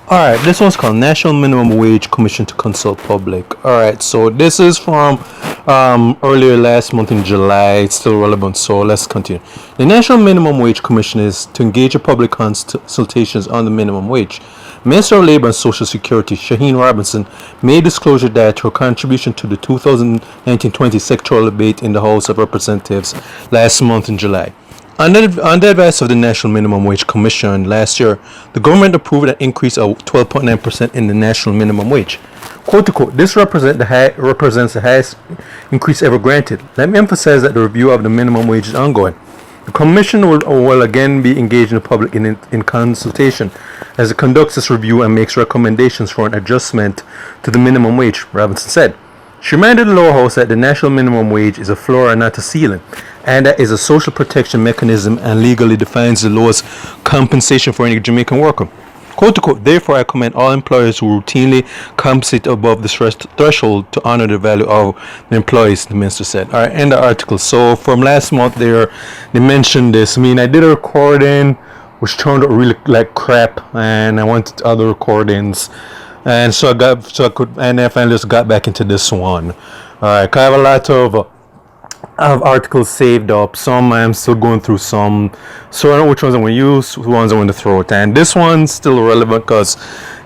Alright, this one's called National Minimum Wage Commission to Consult Public. Alright, so this is from earlier last month in July. It's still relevant, so let's continue. The National Minimum Wage Commission is to engage in public consultations on the minimum wage. Minister of Labour and Social Security, Shaheen Robinson, made disclosure that her contribution to the 2019-20 sectoral debate in the House of Representatives last month in July. On the advice of the National Minimum Wage Commission last year, the government approved an increase of 12.9% in the national minimum wage. Quote to quote, this represents the highest increase ever granted. Let me emphasize that the review of the minimum wage is ongoing. The Commission will again be engaging the public in consultation as it conducts this review and makes recommendations for an adjustment to the minimum wage, Robinson said. She reminded the lower house that the national minimum wage is a floor and not a ceiling, and that is a social protection mechanism and legally defines the lowest compensation for any Jamaican worker. Quote to quote, therefore I commend all employers who routinely compensate above this threshold to honor the value of the employees, the minister said. Alright, end the article. So from last month they mentioned this. I mean, I did a recording which turned out really like crap, and I went to other recordings. And I finally just got back into this one. Alright, I have a lot of articles saved up. Some I'm still going through some, so I know which ones I'm going to use, which ones I'm going to throw out. And this one's still relevant because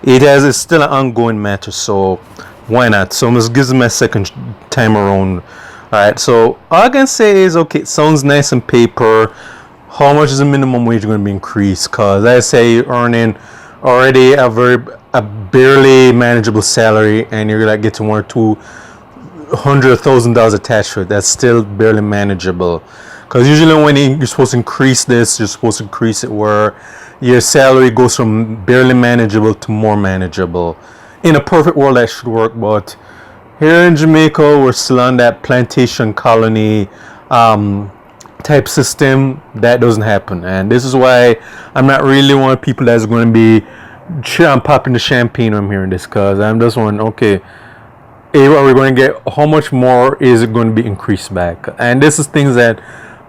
it's still an ongoing matter, so why not? So this gives me a second time around. Alright, so all I can say is, okay, it sounds nice on paper. How much is the minimum wage going to be increased? Because I say you're earning already a barely manageable salary, and you're like getting $100,000 attached to it. That's still barely manageable. Because usually when you're supposed to increase this, you're supposed to increase it where your salary goes from barely manageable to more manageable. In a perfect world that should work, but here in Jamaica we're still on that plantation colony type system. That doesn't happen, and this is why I'm not really one of the people that's going to be I'm popping the champagne when I'm hearing this, because I'm just wondering, okay, are we going to get, how much more is it going to be increased back? And this is things that,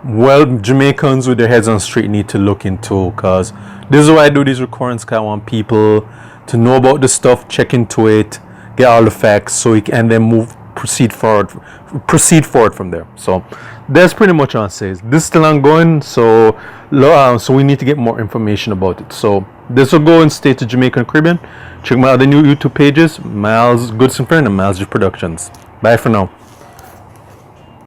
well, Jamaicans with their heads on straight need to look into, because this is why I do these recordings, because I want people to know about the stuff, check into it, get all the facts, so we can, and then proceed forward from there. So that's pretty much all it says. This is still ongoing, so we need to get more information about it. So this will go in State of Jamaican Caribbean. Check my other new YouTube pages, Miles Goodson Friend and Miles G Productions. Bye for now.